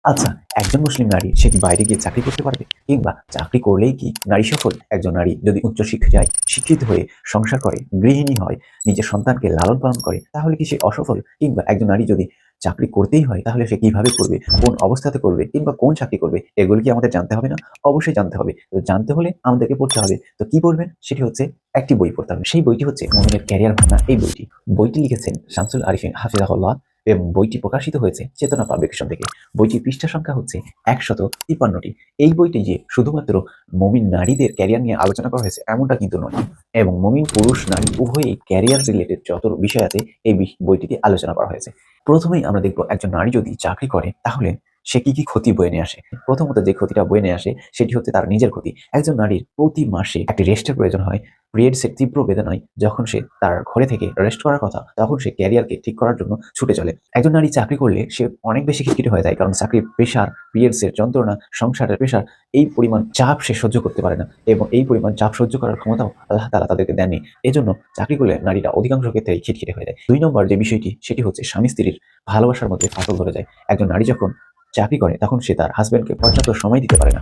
আচ্ছা, একজন মুসলিম নারী সে কি বাইরে গিয়ে চাকরি করতে পারবে? কিংবা চাকরি করলেই কি নারী সফল? একজন নারী যদি উচ্চশিক্ষায় শিক্ষিত হয়ে সংসার করে, গৃহিণী হয়, নিজের সন্তানকে লালন পালন করে, তাহলে কি সে অসফল? কিংবা একজন নারী যদি চাকরি করতেই হয় তাহলে সে কিভাবে করবে? কোন অবস্থাতে করবে? কিংবা কোন চাকরি করবে? এগুলো কি আমাদের জানতে হবে না? অবশ্যই জানতে হবে। তো জানতে হলে আমাদেরকে পড়তে হবে। তো কি পড়বেন? সেটি হচ্ছে একটি বই পড়তে হবে। সেই বইটি হচ্ছে 'মুমিনের ক্যারিয়ার ভাঙা' এই বইটি। বইটি লিখেছেন শামসুল আরিফিন হাফিজাহুল্লাহ এবং বইটি প্রকাশিত হয়েছে চেতনা পাবলিকেশন থেকে। বইটির পৃষ্ঠা সংখ্যা হচ্ছে ১৫৩টি। এই বইটি যে শুধুমাত্র মুমিন নারীদের ক্যারিয়ার নিয়ে আলোচনা করা হয়েছে এমনটা কিন্তু নয়। এবং মুমিন পুরুষ নারী উভয়ই ক্যারিয়ার রিলেটেড যত বিষয় আছে এই বইটিতে আলোচনা করা হয়েছে। প্রথমেই আমরা দেখব একজন নারী যদি চাকরি করে তাহলে সে কি ক্ষতি বয়ে নিয়ে আসে। প্রথমত যে ক্ষতিটা বয়ে নিয়ে আসে সেটি হচ্ছে তার নিজের ক্ষতি। একজন নারীর প্রতি মাসে একটি রেস্টের প্রয়োজন হয়। পিরিয়ডসের তীব্র বেদনায় যখন সে তার ঘরে থেকে রেস্ট করার কথা তখন সে ক্যারিয়ারকে ঠিক করার জন্য ছুটে চলে। একজন নারী চাকরি করলে সে অনেক বেশি খিটখিটে হয়ে যায়। কারণ চাকরির প্রেশার, পিরিয়ডসের যন্ত্রণা, সংসারের প্রেশার, এই পরিমাণ চাপ সে সহ্য করতে পারে না এবং এই পরিমাণ চাপ সহ্য করার ক্ষমতাও আল্লাহ তাআলা তাদেরকে দেননি। এজন্য চাকরি করলে নারীরা অধিকাংশ ক্ষেত্রেই খিটখিটে হয়ে যায়। ২ নম্বর যে বিষয়টি সেটি হচ্ছে স্বামী-স্ত্রীর ভালোবাসার মধ্যে ফাটল ধরে যায়। একজন নারী যখন চাকরি করে তখন সে তার হাসব্যান্ডকে পর্যাপ্ত সময় দিতে পারে না।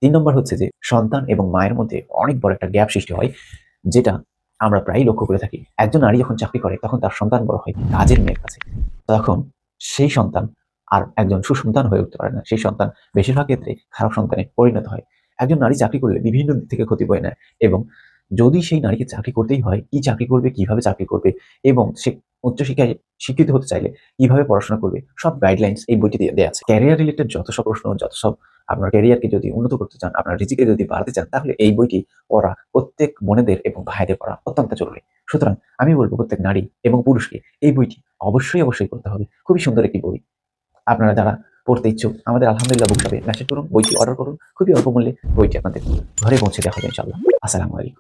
৩ নম্বর হচ্ছে যে সন্তান এবং মায়ের মধ্যে অনেক বড় একটা গ্যাপ সৃষ্টি হয়, যেটা আমরা প্রায়ই লক্ষ্য করে থাকি। একজন নারী যখন চাকরি করে তখন তার সন্তান বড় হয় কাজের মেয়ের কাছে। তখন সেই সন্তান আর একজন সুসন্তান হয়ে উঠতে পারে না। সেই সন্তান বেশিরভাগ ক্ষেত্রে খারাপ সন্তানে পরিণত হয়। একজন নারী চাকরি করলে বিভিন্ন দিক থেকে ক্ষতি বয়ে নেয় এবং যদি সেই নারীকে চাকরি করতেই হয়, কি চাকরি করবে, কিভাবে চাকরি করবে এবং সে উচ্চশিক্ষায় শিক্ষিত হতে চাইলে কিভাবে পড়াশোনা করবে, সব গাইডলাইনস এই বইটিতে দেয়া আছে। ক্যারিয়ার রিলেটেড যত সব প্রশ্ন, যত সব আপনার ক্যারিয়ারকে যদি উন্নত করতে চান, আপনার রিজিকে যদি বাড়াতে চান, তাহলে এই বইটি পড়া প্রত্যেক বোনেদের এবং ভাইদের পড়া অত্যন্ত জরুরি। সুতরাং আমি বলব প্রত্যেক নারী এবং পুরুষকে এই বইটি অবশ্যই পড়তে হবে। খুবই সুন্দর একটি বই। আপনারা যারা পড়তে ইচ্ছুক আমাদের আলহামদুলিল্লাহ বুক শপে মেসেজ করুন, বইটি অর্ডার করুন। খুবই অল্প মূল্যে বইটি আপনাদের ঘরে পৌঁছে দেওয়া হবে ইনশাআল্লাহ। আসসালামু আলাইকুম।